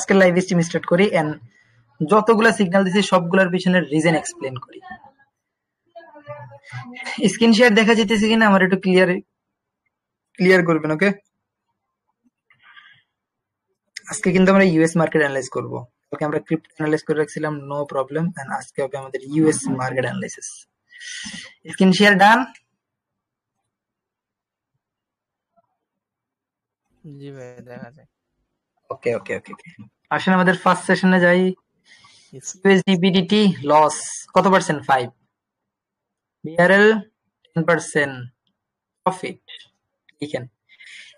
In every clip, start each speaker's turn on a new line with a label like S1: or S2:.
S1: আজকে live stream start করি and যতগুলা সিগন্যাল দিছি সবগুলোর পিছনে রিজন এক্সপ্লেন করি। স্ক্রিন শেয়ার দেখা যেতেছে কিনা আমার একটু ক্লিয়ার করবেন, ওকে? আজকে কিন্তু আমরা ইউএস মার্কেট অ্যানালাইজ করব। ওকে, আমরা ক্রিপ্টো অ্যানালাইজ করে রাখছিলাম, নো প্রবলেম। এন্ড আজকে হবে আমাদের US market analysis. Screen share done?
S2: জি ভাই, দেখা যায়।
S1: ওকে ওকে ওকে ওকে, আসেন আমাদের ফার্স্ট সেশনে যাই। ইউএসডি বিডিটি লস কত পার্সেন্ট? 5। BRL 10% profit. লিখেন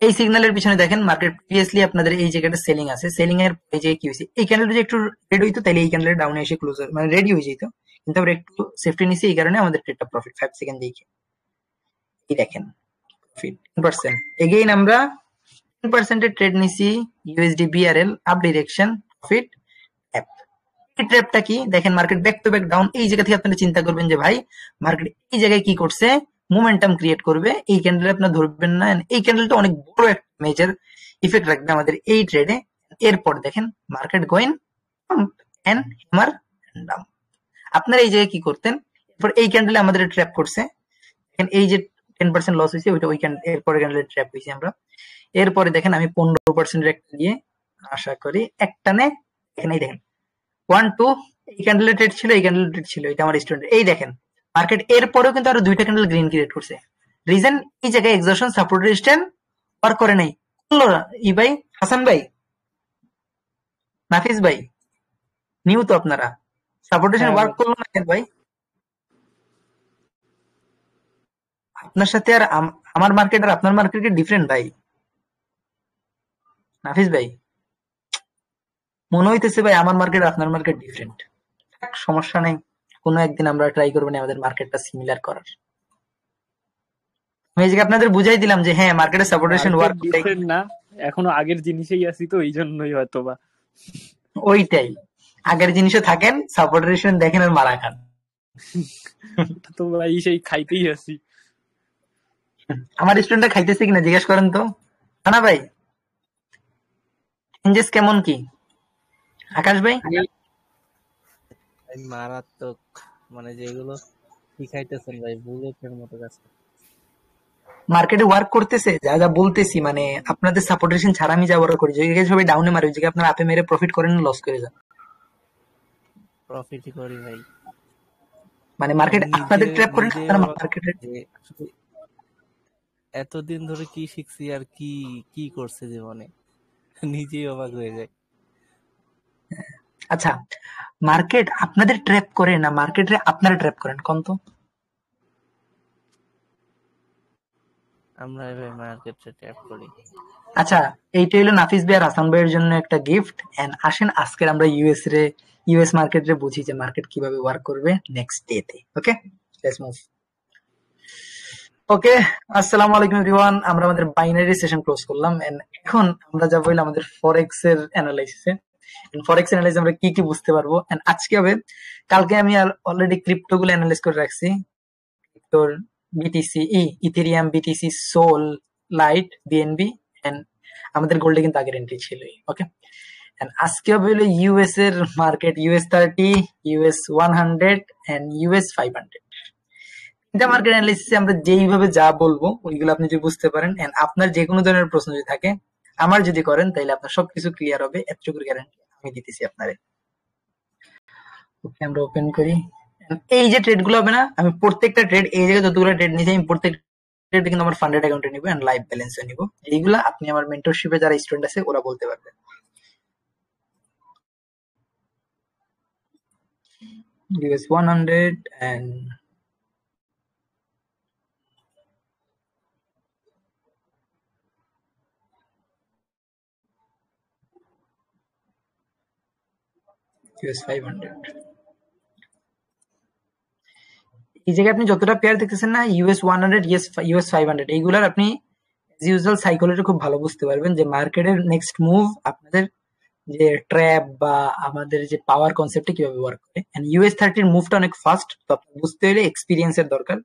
S1: এই সিগন্যালের পিছনে দেখেন মার্কেট প্রিভিয়াসলি আপনাদের এই জায়গাটা সেলিং আছে, সেলিং এর এই জায়গায় কি হয়েছে, এই ক্যান্ডেলটা যে একটু রেড হইতো তাহলে এই ক্যান্ডেল ডাউনে এসে ক্লোজ মানে রেডি হয়ে যেত, কিন্তু আমরা একটু সেফটি নিছি, এই কারণে আমাদের ট্রেডটা প্রফিট 5 সেকেন্ড দিয়ে এই দেখেন প্রফিট 10%। এগেইন আমরা 10% এর ট্রেড নিছি USD BRL up direction profit app. এই ট্র্যাপটা কি দেখেন, market back to back down, এই জায়গা থেকে আপনারা চিন্তা করবেন যে ভাই মার্কেট এই জায়গায় কি করছে, মোমেন্টাম ক্রিয়েট করবে, এই ক্যান্ডেল আপনারা ধরবেন না, এই ক্যান্ডেলটা অনেক বড় একটা মেজর ইফেক্ট রাখবে আমাদের এই ট্রেডে। এরপর দেখেন market going up and hammer down. আপনারা এই জায়গায় কি করতেন, এরপর এই ক্যান্ডেলে আমাদের ট্র্যাপ করছে, দেখেন এই যে 10% লস হয়েছে ওইটা ওই ক্যান্ডেল এরপরে ক্যান্ডেলে ট্র্যাপ হয়েছে আমরা। এরপরে দেখেন আমি 15% এর একটা দিয়ে আশা করি একটানে দেখেন, এই দেখেন 1 2 এই ক্যান্ডেল ট্রেড ছিল, এই ক্যান্ডেল ট্রেড ছিল, এটা আমার স্টুডেন্ট। এই দেখেন মার্কেট এরপরেও কিন্তু আরো দুইটা ক্যান্ডেল গ্রিন ক্রিয়েট করছে। রিজন এই জায়গায় এক্সজশন সাপোর্ট রেজিস্ট্যান্স ওয়ার্ক করে নাই। করলো ই ভাই, হাসান ভাই, নাফিস ভাই, নিউ তো আপনারা, সাপোর্ট রেজিস্ট্যান্স ওয়ার্ক করলো না কেন ভাই? আপনার সাথে আর আমার মার্কেট আর আপনার মার্কেট কি ডিফারেন্ট ভাই? নাফিস ভাই মনে হইতেছে ভাই আমার মার্কেট আপনার মার্কেট ডিফারেন্ট। সমস্যা নেই, কোনো একদিন আমরা ট্রাই করবো না আমাদের মার্কেটটা সিমিলার করার। আমি আজকে আপনাদের বুঝাই দিলাম যে হ্যাঁ মার্কেটে সাপোর্টেশন ওয়ার্ক
S3: ডিফারেন্ট না, এখনো আগের জিনিসেই আছি তো এই জন্যই হয়তোবা।
S1: ওইটাই, আগের জিনিসে থাকেন, সাপোর্টেশন দেখেন আর মারা খান।
S3: তো ভাই সেই খাইতেই আছি।
S1: আমার স্টুডেন্টটা খাইতেছে কিনা জিজ্ঞেস করেন তো। না ভাই চেঞ্জেস কেমন কি আকাশ ভাই?
S2: মারাত্মক, মানে যেগুলো শিখাইতেছেন ভাই বুলেটের মতো কাজ।
S1: মার্কেটে ওয়ার্ক করতেছে যা যা বলতেছি, মানে আপনাদের সাপোর্টেশন ছাড়া আমি যা ওয়ার্ক করি, যে জায়গায় সবাই ডাউনে মারে ওই জায়গায় আপনারা আপে মেরে প্রফিট করেন না লস করে যান?
S2: প্রফিটই করি ভাই।
S1: মানে মার্কেট আপনাদের ট্র্যাপ করেন, আপনারা মার্কেটে
S2: এতদিন ধরে কি শিখছি আর কি কি করছে জীবনে, নিজেই অবাক হয়ে যায়।
S1: আচ্ছা, মার্কেট আপনাদের ট্র্যাপ করে না মার্কেটে আপনারা ট্র্যাপ করেন কোন তো?
S2: আমরা এভাবে মার্কেটে ট্র্যাপ করি।
S1: আচ্ছা, এইটা হলো নাফিস ভাই আর হাসান ভাইয়ের জন্য একটা গিফট। এন্ড আসেন আজকে আমরা ইউএস মার্কেটে বুঝি যে মার্কেট কিভাবে ওয়ার্ক করবে নেক্সট ডে তে। ওকে, লেটস মুভ। ওকে, আসসালামু আলাইকুম এভরিওয়ান। আমরা আমাদের বাইনারি সেশন ক্লোজ করলাম এন্ড এখন আমরা যাব হলো আমাদের ফরেক্স এর অ্যানালাইসিসে। ফরেক্স অ্যানালাইসিস আমরা কি কি বুঝতে পারবো এন্ড আজকে হবে, কালকে আমি অলরেডি ক্রিপ্টো গুলো অ্যানালাইজ করে রাখছি, ক্রিপ্টোর বিটিসি, ইথেরিয়াম, বিটিসি, সোল, লাইট, বিএনবি এন্ড আমাদের গোল্ডে কিন্তু আগের এন্ট্রি ছিলই। ওকে, এন্ড আজকে হবে হলো ইউএস এর market, US 30, US 100 and US 500। এটা মার্কেট অ্যানালিসিসে আমরা যেইভাবে যা বলবো ওইগুলো আপনি যদি বুঝতে পারেন এন্ড আপনার যে কোনো ধরনের প্রশ্ন যদি থাকে আমার যদি করেন তাহলে আপনার সবকিছু ক্লিয়ার হবে, এতটুকু গ্যারান্টি আমি দিতেছি আপনারে। ওকে, আমরা ওপেন করি। এই যে ট্রেড গুলো হবে না, আমি প্রত্যেকটা ট্রেড এই জায়গায় যতগুলো ট্রেড নিয়েছি আমি প্রত্যেকটা ট্রেড কিন্তু আমার ফান্ডেড অ্যাকাউন্টে নিব এন্ড লাইভ ব্যালেন্সে নিব। এইগুলা আপনি আমার মেন্টরশিপে যারা স্টুডেন্ট আছে ওরা বলতে পারবে। US 100 and US 500। এই জায়গায় আপনি যতটা পেয়ার দেখতেছেন না, US 100, US 500, এইগুলার আপনি ইউজুয়াল সাইকোলজি খুব ভালো বুঝতে পারবেন যে মার্কেটের নেক্সট মুভ আপনাদের যে ট্র্যাপ বা আমাদের যে পাওয়ার কনসেপ্টে কিভাবে ওয়ার্ক করে। এন্ড US 30 এর মুভটা অনেক ফাস্ট, তো আপনি বুঝতে হলে এক্সপিরিয়েন্সের দরকার।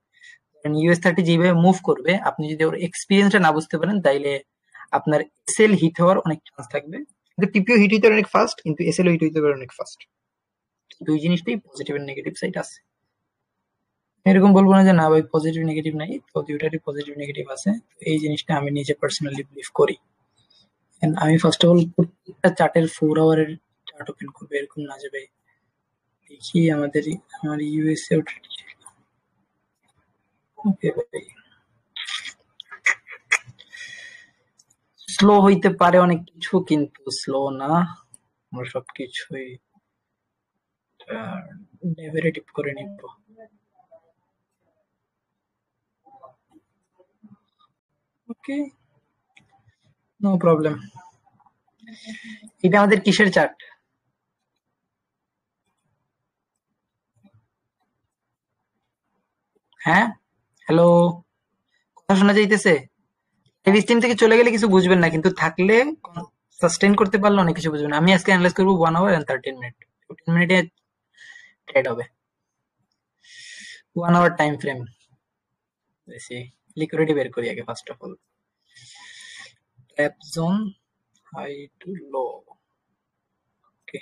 S1: US 30 যেভাবে মুভ করবে আপনি যদি ওর এক্সপিরিয়েন্সটা না বুঝতে পারেন তাইলে আপনার সেল হিট হওয়ার অনেক চান্স থাকবে। পিপিও হিট হইতে পারে অনেক ফাস্ট, কিন্তু এসএলও হিট হইতে পারে অনেক ফাস্ট। দুই জিনিসটাই পজিটিভ এন্ড নেগেটিভ সাইড আছে। এরকম বলবো না যে না ভাই পজিটিভ নেগেটিভ নাই, তো দুইটারই পজিটিভ নেগেটিভ আছে। এই জিনিসটা আমি নিজে পার্সোনালি বিলিভ করি। And আমি ফার্স্ট অফ অল প্রত্যেকটা চার্টের 4 আওয়ারের চার্ট ওপেন করবো, এরকম না যে ভাই দেখি আমার ইউএসএ ওকে ভাই স্লো হইতে পারে অনেক কিছু, কিন্তু স্লো না, আমরা সবকিছুই ডেরিভেটিভ করে নিব। ওকে, নো প্রবলেম। এটা আমাদের কিসের চার্ট? হ্যাঁ, হ্যালো, কথা শোনা যাইতেছে? লাইভ স্ট্রিম থেকে চলে গেলে কিছু বুঝবেন না, কিন্তু থাকলে সাস্টেইন করতে পারলে অনেক কিছু বুঝবেন। আমি আজকে অ্যানালাইজ করবো 1 আওয়ার এন্ড 13 মিনিট। 15 মিনিটে ট্রেড হবে। 1 আওয়ার টাইম ফ্রেম। বেশি লিকুইডিটি বের করি আগে first of all. Trap zone high to low. Okay,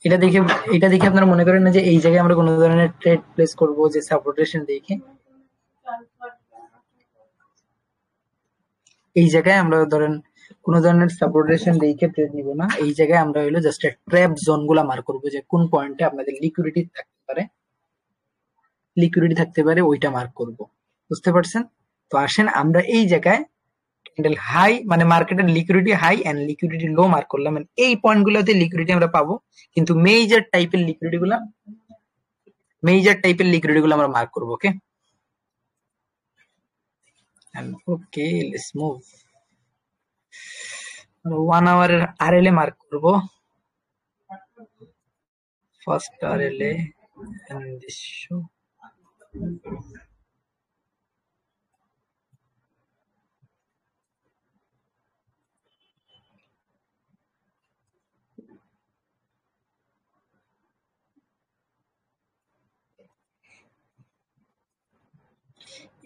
S1: এটা দেখে আপনারা মনে করেন না যে এই জায়গায় আমরা কোনো ধরনের ট্রেড প্লেস করব, যে সাপোর্টেশন দেখে এই জায়গায় আমরা ধরেন কোন ধরনের সাপোর্টেশন দেখে ট্রেড নিব না। এই জায়গায় আমরা হলো জাস্ট ট্র্যাপ জোন গুলা মার্ক করবো, যে কোন পয়েন্টে আপনাদের লিকুইডিটি থাকতে পারে ওইটা মার্ক করব। বুঝতে পারছেন? তো আসেন আমরা এই জায়গায় ক্যান্ডেল হাই মানে মার্কেটের লিকুইডিটি হাই এন্ড লিকুইডিটি লো মার্ক করলাম। এই পয়েন্ট গুলোতে লিকুইডিটি আমরা পাবো, কিন্তু মেজর টাইপের লিকুইডিটি গুলো আমরা মার্ক করবো। ওকে, ওকে, লেটস মুভ। 1 আওয়ার আরএলএ মার্ক করব, ফার্স্ট আরএলএ এন্ড দিস শো।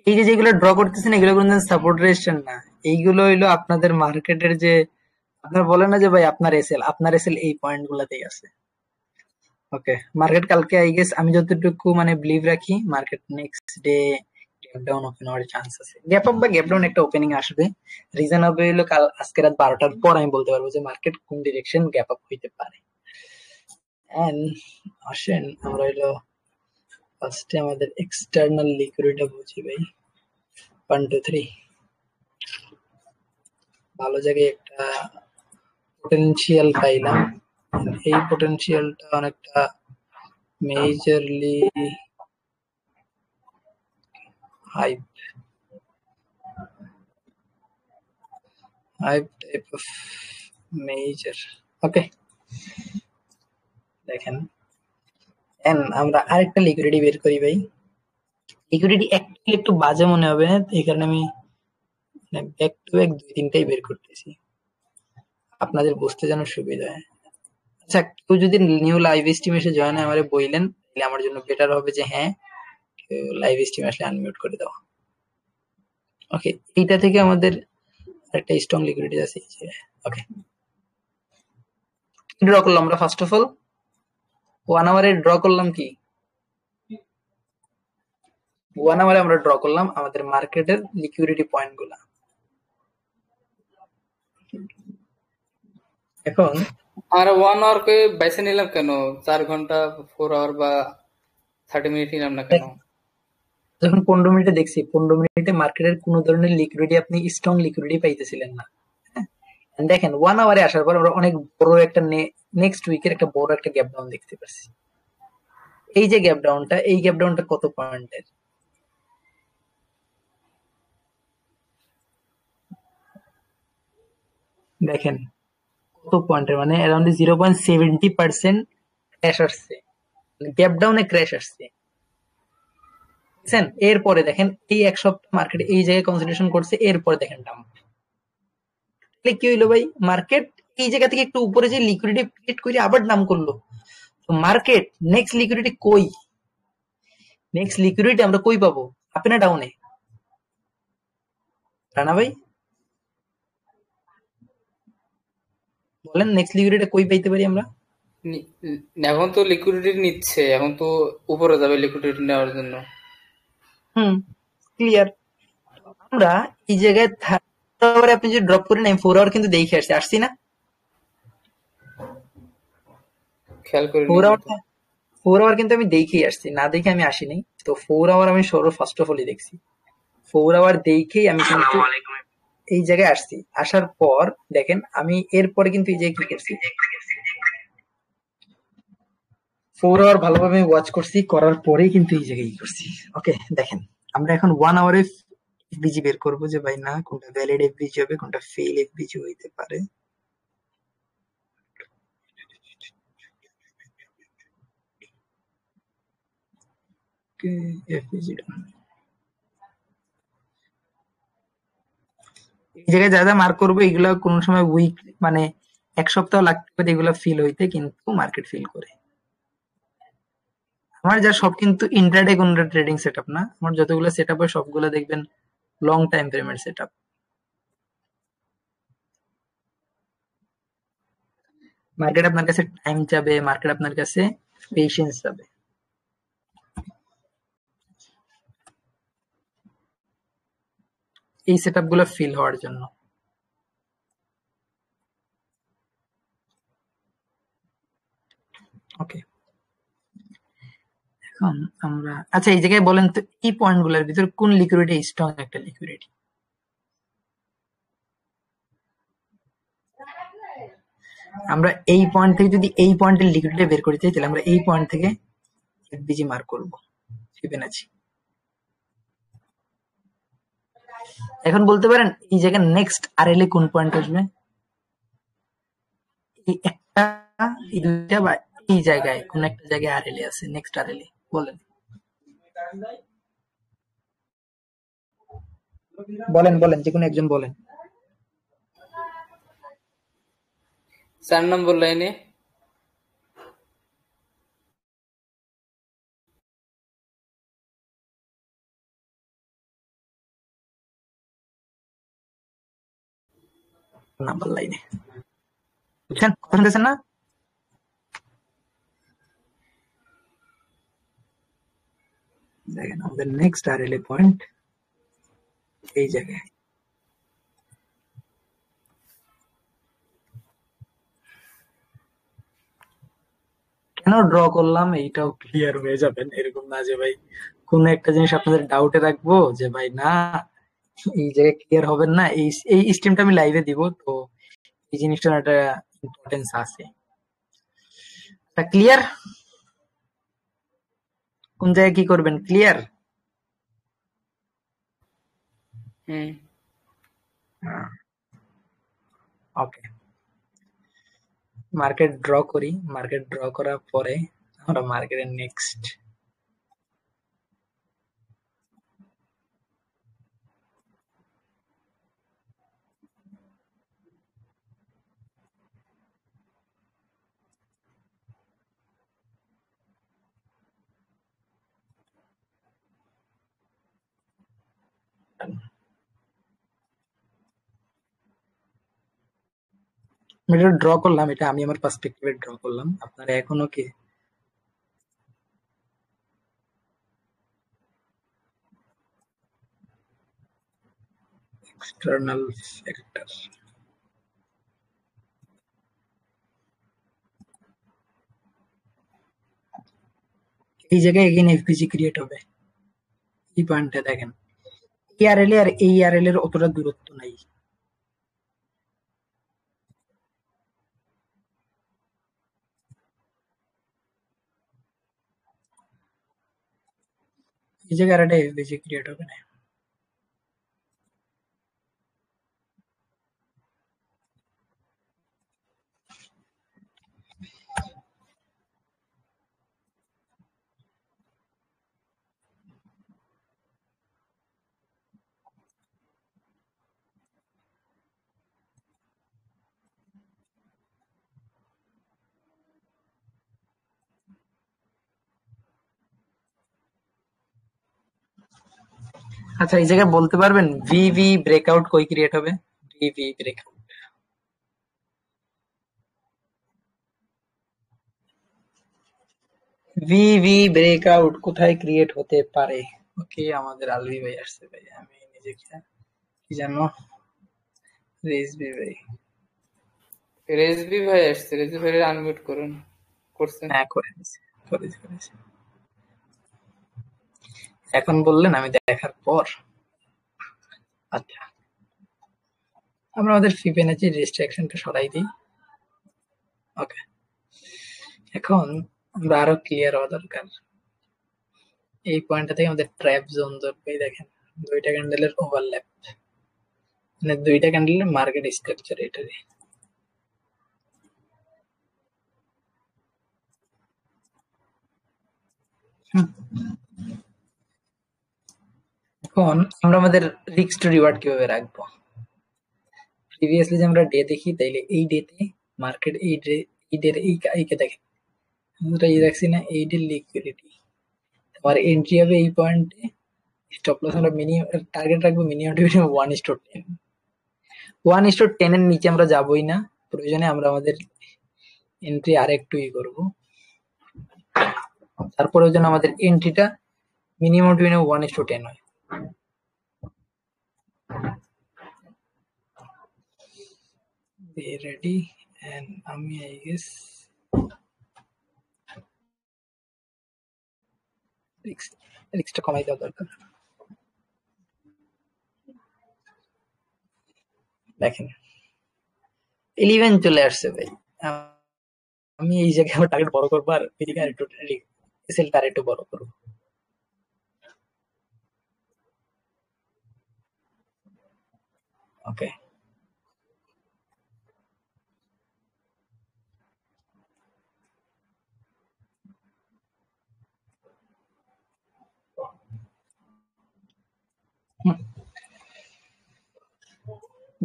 S1: এই যে যেগুলো ড্র করতেছেন এগুলো কোনো সাপোর্ট রেজিস্ট্যান্স না, এইগুলো হইলো আপনাদের মার্কেটের যে আপনারা বলেন না যে ভাই আপনার এসএল এই পয়েন্ট গুলাতেই আছে। ওকে, মার্কেট কালকে আই গেস আমি যতটুকু মানে বিলিভ রাখি market next day gap down open হওয়ার চান্স আছে। গ্যাপ আপ বা গ্যাপ ডাউন একটা ওপেনিং আসবে। রিজন হবে হলো কাল আজকে রাত 12টার পর আমি বলতে পারবো যে মার্কেট কোন ডিরেকশন গ্যাপ আপ হইতে পারে। এন্ড আসেন আমরা হইলো ফার্স্টে আমাদের এক্সটার্নাল লিকুইডিটি বুঝি ভাই। 1 2 3 ভালো জায়গায় একটা পোটেনশিয়াল পাইলাম। এই পোটেনশিয়ালটা অনেকটা majorly hype type of major. Okay, দেখেন আমরা আরেকটা লিকুইডিটি বের করি ভাই। লিকুইডিটি একটু বাজে মনে হবে, এই কারণে আমি ব্যাক টু ব্যাক 2-3টাই বের করতেছি আপনাদের বুঝতে যেন সুবিধা হয়। আচ্ছা, কেউ যদি নিউ লাইভ স্ট্রিম এসে জয়েন হয় আমারে বললেন, তাহলে আমার জন্য বেটার হবে যে হ্যাঁ লাইভ স্ট্রিম আসলে আনমিউট করে দেওয়া। ওকে, এইটা থেকে আমাদের একটা স্ট্রং লিকুইডিটি আছে। ওকে, ড্র করলাম আমরা ফার্স্ট অফ অল 1 আওয়ারে ড্র করলাম কি 1 আওয়ারে আমরা ড্র করলাম আমাদের মার্কেটের লিকুইডিটি পয়েন্ট গুলা। এখন
S4: আর 1 আওয়ার কে বেছে নিলাম কেন? 4 ঘন্টা 4 আওয়ার বা 30 মিনিট নিলাম না কেন?
S1: যখন 15 মিনিটে দেখছি 15 মিনিটে মার্কেটের কোন ধরনের লিকুইডিটি আপনি স্ট্রং লিকুইডিটি পাইতেছিলেন না। দেখেন 1 আওয়ারে আসার পর আমরা অনেক বড় একটা নেক্সট উইকের একটা বড় একটা গ্যাপ ডাউন দেখতে পাচ্ছি। এই যে গ্যাপ ডাউনটা কত পয়েন্টের? দেখেন কত পয়েন্টের, মানে অ্যারাউন্ড 0.70% ক্র্যাশ আসছে, গ্যাপ ডাউনে ক্র্যাশ আসছে। বুঝছেন? এরপরে দেখেন এই এক সপ্তাহ মার্কেট এই জায়গায় কনসোলিডেশন করছে, এরপরে দেখেন ডাম্প। তাহলে কি হইলো ভাই, মার্কেট এই জায়গা থেকে একটু উপরে যে লিকুইডিটি ক্রিয়েট করে আবার ডাম্প করলো। তো মার্কেট নেক্সট লিকুইডিটি কই? নেক্সট লিকুইডিটি আমরা কই পাবো? আপে না ডাউনে? রানা ভাই বলেন নেক্সট লিকুইডিটি কই পাইতে পারি আমরা?
S4: এখন তো লিকুইডিটি নিচ্ছে, এখন তো উপরে যাবে লিকুইডিটি নেওয়ার জন্য।
S1: ক্লিয়ার। আমরা এই জায়গায় আপনি যদি ড্রপ করে নেন 4 আওয়ার কিন্তু দেখে আসছি না?
S4: খেয়াল করে
S1: 4 আওয়ার 4 আওয়ার কিন্তু আমি দেখেই আসছি, না দেখে আমি আসিনি। তো 4 আওয়ার আমি ফার্স্ট অফ অলই দেখছি। 4 আওয়ার দেখেই আমি কিন্তু এই জায়গায় আসছি। আসার পর দেখেন আমি এরপরে কিন্তু এই জায়গায় কি করছি, 4 আওয়ার ভালোভাবে ওয়াচ করছি, করার পরেই কিন্তু এই জায়গায় কি করছি। ওকে দেখেন আমরা এখন 1 আওয়ারে এফবিজি বের করবো যে ভাই না কোনটা ভ্যালিড এফবিজি হবে, কোনটা ফেল এফবিজি হইতে পারে। এফবিজি এই জায়গায় যা যা মার্ক করবো এগুলা কোন সময় উইক মানে এক সপ্তাহ লাগতে পারে এগুলা ফিল হইতে, কিন্তু মার্কেট ফিল করে। আমার যা সব কিন্তু ইন্ট্রাডে কোন ট্রেডিং সেটআপ না, আমার যতগুলো সেটআপ হয় সবগুলো দেখবেন লং টাইম ফ্রেমের সেটআপ। মার্কেট আপনার কাছে টাইম চাবে, মার্কেট আপনার কাছে পেশেন্স চাবে। এই সেটআপ গুলো ফিল হওয়ার জন্য। ওকে এখন আমরা আচ্ছা এই জায়গায় বলেন তো এই পয়েন্ট গুলোর ভিতর কোন লিকুইডিটি স্ট্রং একটা লিকুইডিটি? আমরা এই পয়েন্ট থেকে যদি এই পয়েন্টের লিকুইডিটি বের করতে চাই তাহলে আমরা এই পয়েন্ট থেকে এফবিজি মার্ক করব ফিবোনাচি। এখন বলতে পারেন এই জায়গায় নেক্সট আরএলএ কোন পয়েন্ট আসবে? এই একটা এই দুইটা বা এই জায়গায় কোন একটা জায়গায় আরএলএ আছে, নেক্সট আরএলএ বলেন বলেন বলেন যে কোনো একজন বলেন।
S4: 4 নম্বর লাইনে।
S1: নাম্বার লাইনে বুঝছেন কথা শুনতেছেন না? দেখেন আমাদের নেক্সট আরএলএ পয়েন্ট এই জায়গায়। কেন ড্র করলাম এইটাও ক্লিয়ার হয়ে যাবেন, এরকম না যে ভাই কোন একটা জিনিস আপনাদের ডাউটে রাখবো যে ভাই না এই জায়গায় ক্লিয়ার হবেন না। এই স্ট্রিমটা আমি লাইভে দিব, তো এই জিনিসটার একটা ইম্পর্টেন্স আছে। ক্লিয়ার কোন জায়গায় কি করবেন ক্লিয়ার? ওকে মার্কেট ড্র করি। মার্কেট ড্র করার পরে আমরা মার্কেটের নেক্সট এটা ড্র করলাম, এটা আমি আমার পার্সপেক্টিভে ড্র করলাম। আপনারা এখনো কি এক্সটার্নাল ফ্যাক্টর এই জায়গায় এগেইন এফপিজি ক্রিয়েট হবে। এই পয়েন্টটা দেখেন এই আরএলএ আর এই আরএলএ এর অতটা দূরত্ব নাই। এই জায়গায় আর একটা এফবিজি ক্রিয়েট হবে না। আচ্ছা এই জায়গায় বলতে পারবেন ভিভি ব্রেকআউট কই ক্রিয়েট হবে? ভিভি ব্রেকআউট ভিভি ব্রেকআউট কোথায় ক্রিয়েট হতে পারে? ওকে আমাদের আলভি ভাই আসছে ভাই, আমি নিজেকে কি জানো রেজবি ভাই।
S4: রেজবি ভাই আসছে, রেজবি ভাই আনমিউট করুন। করছেন?
S1: হ্যাঁ করে দিছি, করেছি। এখন বললেন আমি দেখার পর। আচ্ছা আমরা আমাদের ফিবোনাচি রেস্ট্রিকশনটা সরাই দিই। ওকে এখন আমরা আরো ক্লিয়ার হওয়া দরকার। এই পয়েন্টটা থেকে আমাদের ট্র্যাপ জোন ধরবে। দেখেন দুইটা ক্যান্ডেলের ওভারল্যাপ, মানে দুইটা ক্যান্ডেলের মার্কেট স্ট্রাকচার এটারই। এখন আমরা আমাদের রিস্ক টু রিওয়ার্ড কিভাবে রাখবো? প্রিভিয়াসলি যে আমরা ডে দেখি তাইলে এই ডেতে মার্কেট এই ডে এইকে দেখেন আমরা এই রাখছি না, এই ডে লিকুইডিটি আমার এন্ট্রি হবে এই পয়েন্টে, স্টপ লস আমরা মিনিমাম টার্গেট রাখবো মিনিমাম টু মিনিমাম 1:10। 1:10 এর নিচে আমরা যাবোই না, প্রয়োজনে আমরা আমাদের এন্ট্রি আর একটু করবো, তারপরে যেন আমাদের এন্ট্রিটা মিনিমাম টু মিনিমাম 1:10 হয়। Be ready and আমি I guess রিস্কটা কমাই দেওয়া দরকার। দেখেন 11 চলে আসছে ভাই, আমি এই জায়গায় আমার টার্গেট বড় করবো আর এদিকে আরেকটু সেলটা আরেকটু বড় করবো। ওকে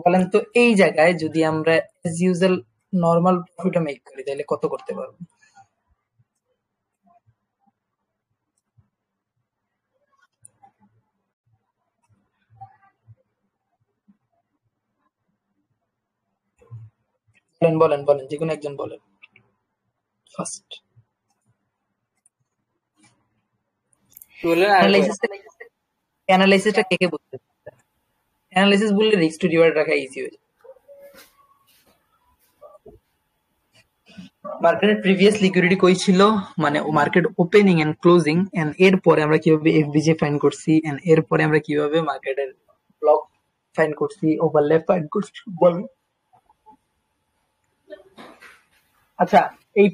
S1: বলেন তো এই জায়গায় যদি আমরা এজ ইউজুয়াল নরমাল প্রফিটও মেক করি তাহলে কত করতে পারবো? বলেন যে কোনো একজন বলেন ফার্স্ট। অ্যানালাইসিসটা কে বুঝতে পারে? অ্যানালাইসিস বললে রিস্ক টু রিওয়ার্ড রাখা ইজি হয়ে যায়। মার্কেটের প্রিভিয়াস লিকুইডিটি কই ছিল, মানে market opening and closing, and এরপরে আমরা কিভাবে এফবিজি ফাইন্ড করছি, এন্ড এরপরে আমরা কিভাবে মার্কেটের ব্লক ফাইন্ড করছি, ওভারল্যাপ ফাইন্ড করছি বলেন। আচ্ছা এই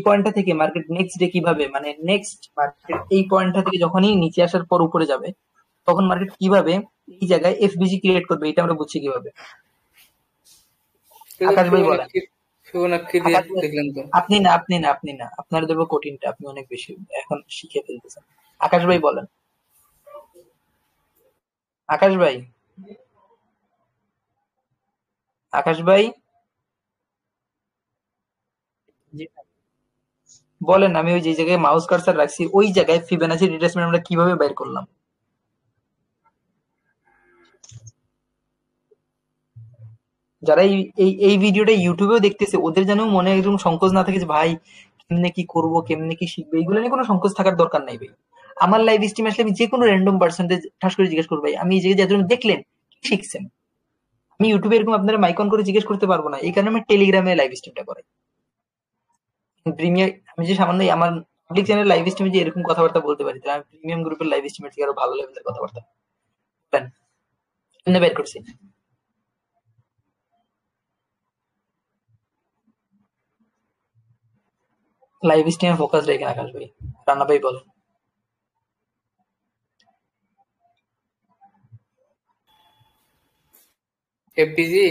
S1: পয়েন্টটা থেকে মার্কেট নেক্সট ডে কিভাবে, মানে নেক্সট মার্কেট এই পয়েন্টটা থেকে যখনই নিচে আসার পর উপরে যাবে তখন মার্কেট কিভাবে এই জায়গায় এফবিজি ক্রিয়েট করবে এটা আমরা বুঝছি কিভাবে? আকাশ ভাই বলেন।
S4: ফিবোনাক্সি দিয়ে দেখলেন তো?
S1: আপনি না আপনার দেবো কঠিনটা, আপনি অনেক বেশি এখন শিখে ফেলতেছেন। আকাশ ভাই বলেন। আকাশ ভাই বলেন। আমি ওই যে জায়গায় মাউস কার্সার রাখছি ওই জায়গায় ফিবোনাচি রিট্রেসমেন্ট আমরা কিভাবে বের করলাম? যারা এই ভিডিওটা ইউটিউবেও দেখতেছে ওদের যেন মনে একদম সংকোচ না থাকে যে ভাই কেমনে কি করব, কেমনে কি শিখবে, এগুলো নিয়ে কোনো সংকোচ থাকার দরকার নাই ভাই। আমার লাইভ স্ট্রিম আসলে আমি যে কোনো র্যান্ডম পার্সেন্টেজ ঠাস করে জিজ্ঞেস করবো ভাই আমি এই জায়গায় যতজন দেখলেন কি শিখছেন। আমি ইউটিউবে এরকম আপনারা মাইকন করে জিজ্ঞেস করতে পারবো না, এই কারণে আমি টেলিগ্রামে লাইভ স্ট্রিমটা করাই। প্রিমিয়াম আমি যে সামান্য আমার পাবলিক চ্যানেল লাইভ স্ট্রিমে যে এরকম কথাবার্তা বলতে পারি, আমি প্রিমিয়াম গ্রুপের লাইভ স্ট্রিমের থেকে আরো ভালো লেভেলের কথাবার্তা বের করছি। লাইভ স্ট্রিমে ফোকাস রেখে আকাশ ভাই। রান্না ভাই বলেন।
S4: এফবিজি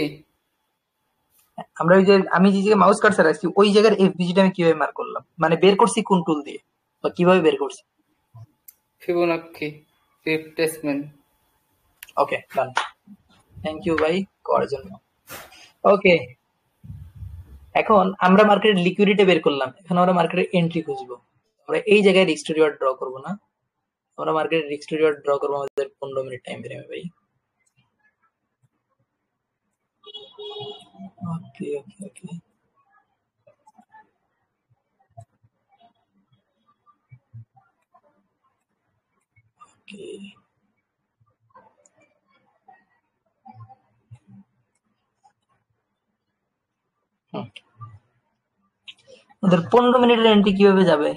S1: আমরা ওই যে আমি যে জায়গায় মাউস কার্সার রাখছি ওই জায়গার এফবিজিটা আমি কিভাবে মার্ক করলাম, মানে বের করছি কোন টুল দিয়ে বা কিভাবে বের করছি?
S4: Fibonacci replacement.
S1: Okay done, thank you ভাই করার জন্য। ওকে এখন আমরা মার্কেটের লিকুইডিটি বের করলাম, এখন আমরা মার্কেটের এন্ট্রি খুঁজবো। আমরা এই জায়গায় রিস্ক টু রিওয়ার্ড ড্র করবো না, আমরা market risk to reward draw করবো আমাদের 15 মিনিট টাইম ফ্রেমে ভাই। ওকে ওকে ওকে ওকে ওদের 15 মিনিটের এন্ট্রি কিভাবে যাবে?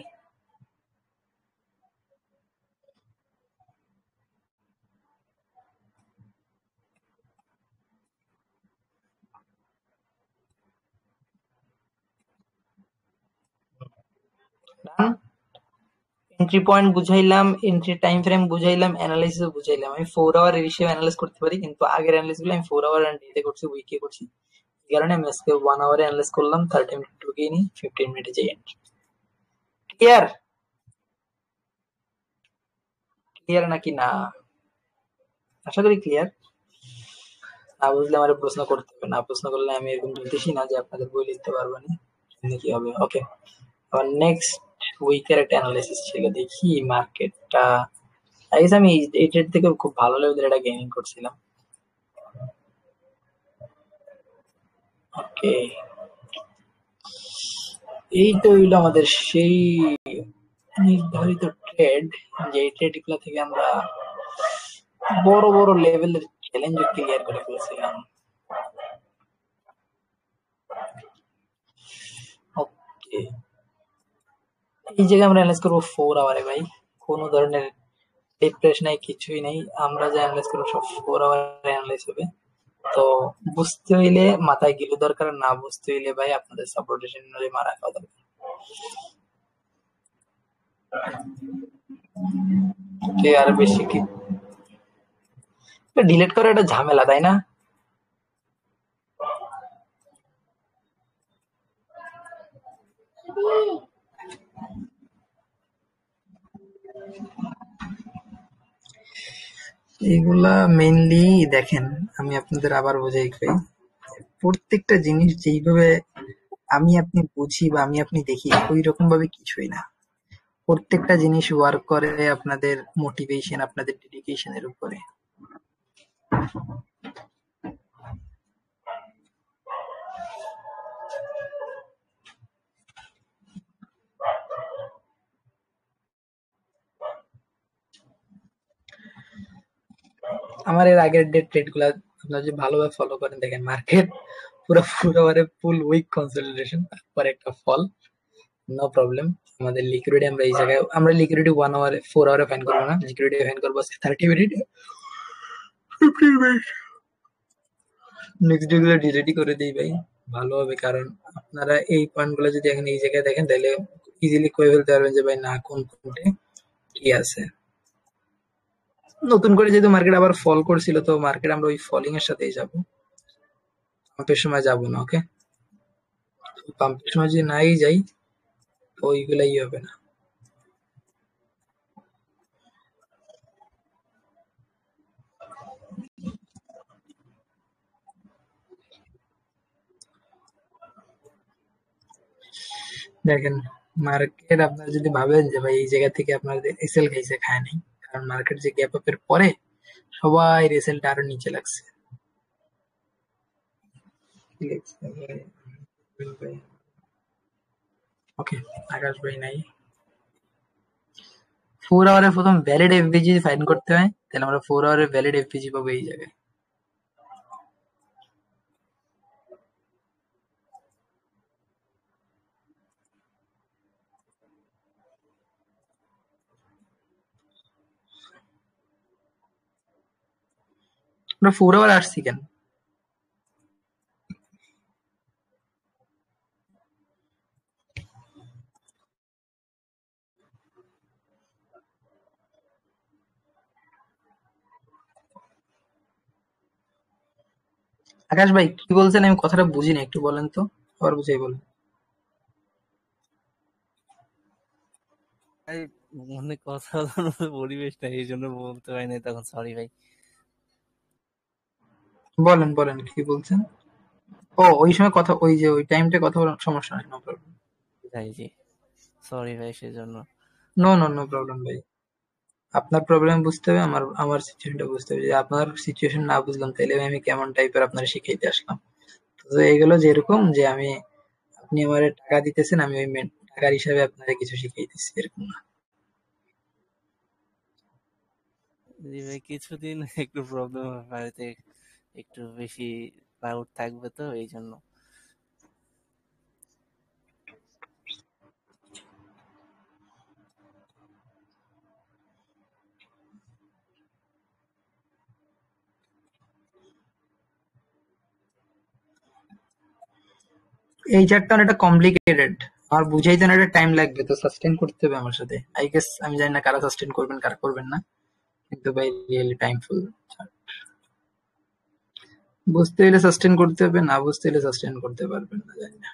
S1: এন্ট্রি পয়েন্ট বুঝাইলাম, এন্ট্রি টাইম ফ্রেম বুঝাইলাম, অ্যানালাইসিস বুঝাইলাম। আমি 4 আওয়ার হিসেবে অ্যানালাইজ করতে পারি, কিন্তু আগের অ্যানালাইসিস গুলো আমি 4 আওয়ার এন্ড ডেতে করছি, উইকে করছি। এই কারণে আমি আজকে 1 আওয়ারে অ্যানালাইজ করলাম, 30 মিনিট ঢুকিয়ে নিই, 15 মিনিটে যাই এন্ট্রি। ক্লিয়ার? ক্লিয়ার নাকি না? আশা করি ক্লিয়ার। না বুঝলে আমার প্রশ্ন করতে হবে, না প্রশ্ন করলে আমি এরকম বলতেছি না যে আপনাদের বই লিখতে পারবো না, কি হবে। ওকে, আবার নেক্সট উইকের একটা অ্যানালাইসিস ছিল, দেখি মার্কেটটা। আই গেস আমি এই ট্রেড থেকে খুব ভালো লেভেলের একটা গেইনিং করছিলাম। ওকে, এই তো হইলো আমাদের সেই নির্ধারিত ট্রেড, যে ট্রেড গুলা থেকে আমরা বড় বড় লেভেলের চ্যালেঞ্জ ক্লিয়ার করে ফেলছিলাম। ওকে, এই জায়গায় আমরা অ্যানালাইজ করবো 4 আওয়ারে ভাই, কোনো ধরনের ডিপ্রেশন নাই, কিছুই নাই। আমরা যা অ্যানালাইজ করবো সব 4 আওয়ারে অ্যানালাইজ হবে। তো বুঝতে হইলে মাথায় গিলু দরকার, না বুঝতে হইলে ভাই আপনাদের সাপোর্টেশন মারা খাওয়া দরকার। আর বেশি কি ডিলিট করা একটা ঝামেলা, তাই না? এগুলা মেইনলি দেখেন, আমি আপনাদের আবার বোঝাই কই, প্রত্যেকটা জিনিস যেইভাবে আমি আপনি বুঝি বা আমি আপনি দেখি ওই রকম ভাবে কিছুই না। প্রত্যেকটা জিনিস ওয়ার্ক করে আপনাদের মোটিভেশন, আপনাদের ডেডিকেশনের উপরে। আমার এর আগের ট্রেড গুলা আপনারা যদি ভালোভাবে ফলো করেন, দেখেন মার্কেট পুরো ফুল উইক কনসলিডেশন, তারপর একটা ফল, নো প্রবলেম। আমাদের লিকুইডিটি আমরা এই জায়গায়, আমরা লিকুইডিটি 1 আওয়ারে 4 আওয়ারে ফাইন করবো না, লিকুইডিটি ফাইন করবো 30 মিনিট 15 মিনিট। নেক্সট ডে গুলো ডিরেক্টই করে দিই ভাই, ভালো হবে। কারণ আপনারা এই পয়েন্ট গুলো যদি এখন এই জায়গায় দেখেন, তাহলে ইজিলি কয়ে ফেলতে পারবেন যে ভাই না কোন পয়েন্টে কি আছে। নতুন করে যেহেতু মার্কেট আবার ফল করছিল, তো মার্কেট আমরা ওই ফলিং এর সাথেই যাবো, পাম্পের সময় যাবো না। ওকে, পাম্পের সময় যদি নাই যাই তো ওইগুলাই হবে না। দেখেন মার্কেট আপনারা যদি ভাবেন যে ভাই এই জায়গা থেকে আপনাদের এসএল খাইছে, খায় নাই, কারণ মার্কেট যে গ্যাপ আপের পরে সবাই রেসেলটা আরো নিচে লাগছে। ওকে, আকাশ ভাই নাই। 4 আওয়ারে প্রথম ভ্যালিড এফপিজি ফাইন করতে হয়, তাহলে আমরা 4 আওয়ারে ভ্যালিড এফপিজি পাবো এই জায়গায়। আমরা 4 আওয়ার আসছি কেন? আকাশ ভাই কি বলছেন আমি কথাটা বুঝিনি, একটু বলেন তো, আবার বুঝাই বলেন।
S2: ভাই মনে কথা বলার মতো পরিবেশ নাই, এই জন্য বলতে পারি নাই তখন, সরি ভাই।
S1: বলেন বলেন কি বলছেন। ও ওই সময় কথা, ওই যে ওই টাইমটা কথা বলার সমস্যা নাই, নো প্রবলেম।
S2: ভাই জি, সরি ভাই সেজন্য।
S1: নো নো নো প্রবলেম ভাই। আপনার প্রবলেম বুঝতে হবে, আমার আমার সিচুয়েশনটা বুঝতে হবে। যদি আপনার সিচুয়েশন না বুঝলাম তাহলে আমি কেমন টাইপের আপনার শিখাইতে আসলাম। তো এগুলো যেরকম যে আমি, আপনি আমার টাকা দিতেছেন, আমি ওই টাকার হিসাবে আপনাকে কিছু শিখাইতেছি, এরকম না।
S2: জি ভাই, কিছুদিন একটু প্রবলেম বাড়িতে একটু বেশি ক্রাউড থাকবে তো এই জন্য।
S1: এই চারটা অনেকটা কমপ্লিকেটেড, আমার বুঝাইতে অনেকটা টাইম লাগবে, তো সাস্টেন করতে হবে আমার সাথে। আই গেস আমি জানি না কারা সাস্টেন করবেন কারা করবেন না, কিন্তু ভাই রিয়েলি টাইমফুল। বুঝতে হলে সাস্টেন করতে হবে, না বুঝতে হলে সাস্টেন করতে পারবেন না, জানি না।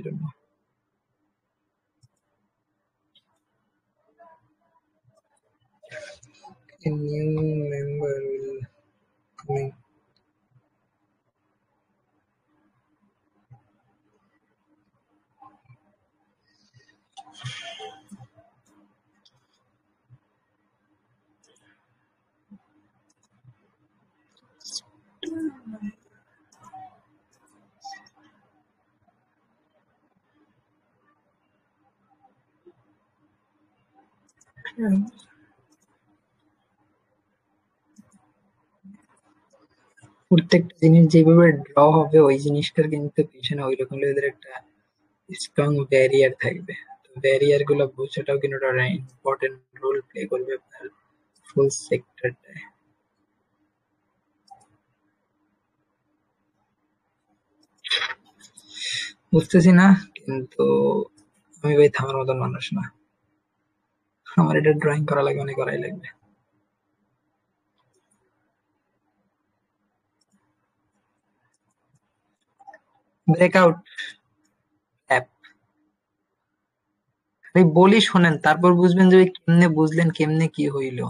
S1: I don't know. A new member will coming. প্রত্যেকটা জিনিস যেভাবে ড্র হবে ওই জিনিসটার কিন্তু পিছনে ওই রকম লেভেলের একটা স্ট্রং ব্যারিয়ার থাকবে। তো ব্যারিয়ার গুলো বোঝাটাও কিন্তু একটা ইম্পর্টেন্ট রোল প্লে করবে আপনার ফুল সেক্টরটায়। বুঝতেছি না, কিন্তু আমি ভাই থামার মতন মানুষ না, আমার এটা ড্রয়িং করা লাগবে, অনেক করাই লাগবে। ব্রেকআউট অ্যাপ আমি বলি শোনেন, তারপর বুঝবেন যে কেমনে বুঝলেন কেমনে কি হইলো।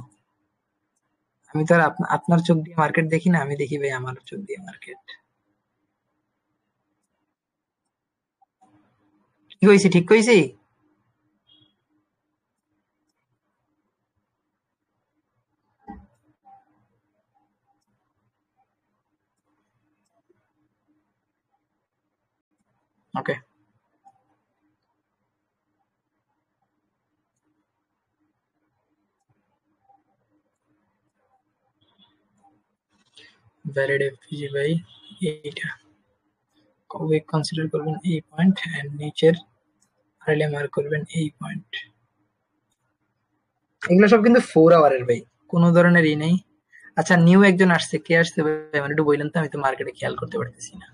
S1: আমি তো আর আপনার চোখ দিয়ে মার্কেট দেখি না, আমি দেখি ভাই আমার চোখ দিয়ে মার্কেট। কি কইছি, ঠিক কইছি? ওকে, ভ্যালিড এফপিজি ভাই এইটা কবে কনসিডার করবেন এই পয়েন্ট, এন্ড নিচের আরএলএ মার্ক করবেন এই পয়েন্ট। এগুলো সব কিন্তু 4 আওয়ারের ভাই, কোনো ধরনের ই নেই। আচ্ছা, নিউ একজন আসছে, কে আসছে ভাই আমার একটু বললেন তো, আমি তো মার্কেটে খেয়াল করতে পারতেছি না।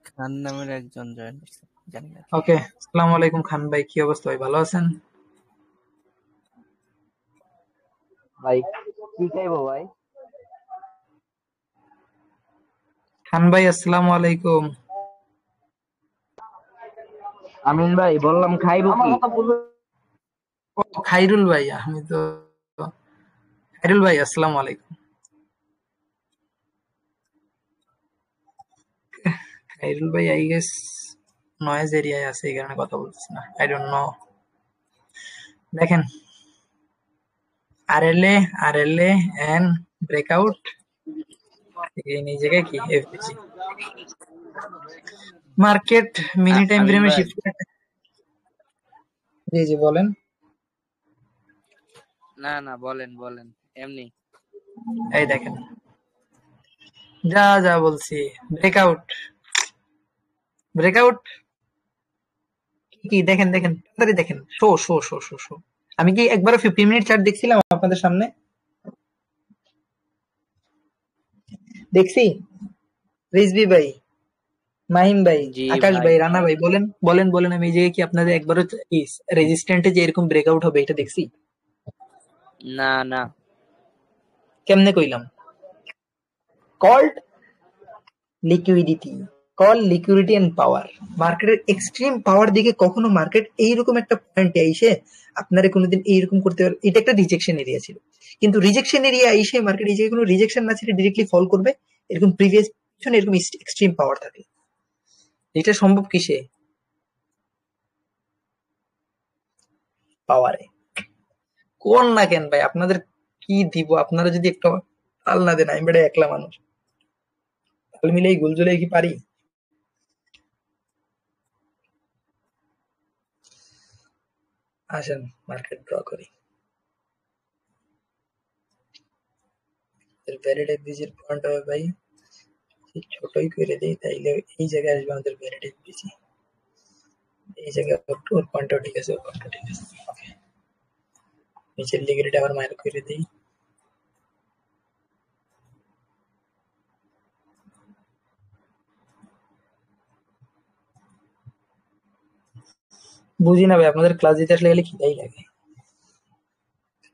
S2: খান নামের একজন জয়েন করছে, জানি না কে।
S1: ওকে, আসসালামু আলাইকুম খান ভাই, কি অবস্থা ভাই, ভালো আছেন?
S5: ভাই কি খাইবো ভাই?
S1: খান ভাই আসসালামু আলাইকুম।
S5: আমিন ভাই বললাম খাইবো কি?
S1: ও খাইরুল ভাই, আমি তো খাইরুল ভাই আসসালামু আলাইকুম। খাইরুল ভাই আই গেস নয়েজ এরিয়ায় আছে, এই কারণে কথা বলতেছি না, আই ডোন্ট নো। দেখেন আরএলএ আরএলএ এন্ড ব্রেকআউট, এই জায়গায় কি এফপিজি মার্কেট মিনি টাইম
S5: আমিন
S1: ফ্রেমে
S5: ভাই
S1: শিফট। জি জি বলেন।
S5: না না বলেন বলেন এমনি।
S1: এই দেখেন যা যা বলছি, ব্রেকআউট ব্রেকআউট কি দেখেন, দেখেন তাড়াতাড়ি দেখেন, show show show show show. আমি কি একবারও 15 মিনিট চার্ট দেখছিলাম আপনাদের সামনে? দেখছি। রিজভি ভাই, মাহিম ভাই,
S5: জি
S1: আকাশ
S5: ভাই
S1: ভাই, রানা ভাই, বলেন বলেন বলেন, আমি এই জায়গায় কি আপনাদের একবারও রেজিস্ট্যান্টে যে এরকম ব্রেকআউট হবে এটা দেখছি?
S5: না না
S1: কেমনে কইলাম? Called liquidity, call liquidity and power. মার্কেটের এক্সট্রিম পাওয়ার দিকে কখনো মার্কেট এইরকম একটা পয়েন্টে এসে আপনারা কোনোদিন এইরকম করতে পারবে? এটা একটা রিজেকশন এরিয়া ছিল, কিন্তু রিজেকশন এরিয়া এসে মার্কেট এই জায়গায় কোনো রিজেকশন না ছিল, ডিরেক্টলি ফল করবে এরকম প্রিভিয়াস পিছনে এরকম এক্সট্রিম পাওয়ার থাকে। এটা সম্ভব কিসে? পাওয়ারে কোন না কেন ভাই, আপনাদের কি দিব? আপনারা যদি একটু তাল না দেন, আমি বেটা একলা মানুষ, তাল মিলেই গুলজুলে কি পারি? আসেন মার্কেট ড্র করি। ভ্যালিড এফবিজি এর পয়েন্ট হবে ভাই, ছোটই করে দেই, তাইলে এই জায়গায় আসবে আমাদের ভ্যালিড এফবিজি। এই জায়গায় ওর পয়েন্টও ঠিক আছে, ওর পয়েন্টও ঠিক আছে। ওকে, নিচের লিগ্রিটা আবার মাইনাস করে দিই। বুঝি না ভাই, আপনাদের ক্লাস দিতে আসলে গেলে খিদাই লাগে,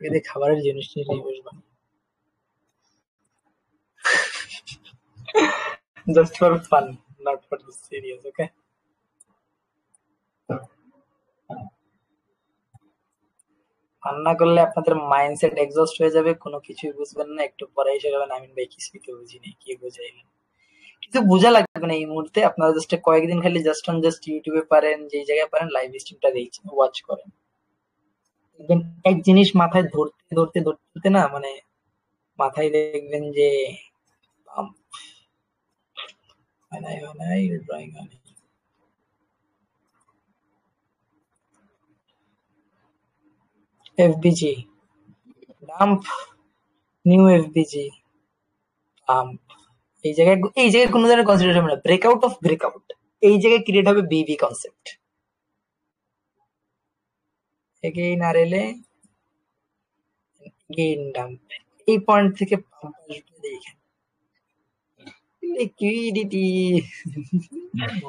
S1: যদি খাবারের জিনিস নিয়ে বসবেন। Just for fun, not for this serious, okay? Fun না করলে আপনাদের মাইন্ডসেট এক্সস্ট হয়ে যাবে, কোনো কিছুই বুঝবেন না, একটু পরে এসে যাবেন আমিন ভাই কিছুই তো বুঝি নাই, কি বুঝাইলেন? কিছু বোঝা লাগবে না এই মুহূর্তে, আপনারা জাস্ট কয়েকদিন খালি জাস্ট ইউটিউবে পারেন, যেই জায়গায় পারেন লাইভ স্ট্রিমটা দেখছেন, ওয়াচ করেন, দেখবেন এক জিনিস মাথায় ধরতে ধরতে ধরতে ধরতে না, মানে মাথায় দেখবেন যে drawing FBG dump, new FBG dump. এই জায়গায় কোনো ধরনের কনসিডারেশন হবে না, ব্রেকআউট অফ ব্রেকআউট, এই জায়গায় ক্রিয়েট হবে বিবি কনসেপ্ট। এগেইন আরএলএ, এগেইন ডাম্প, এই পয়েন্ট থেকে পাম্প আসবে, দেখেন লিকুইডিটি।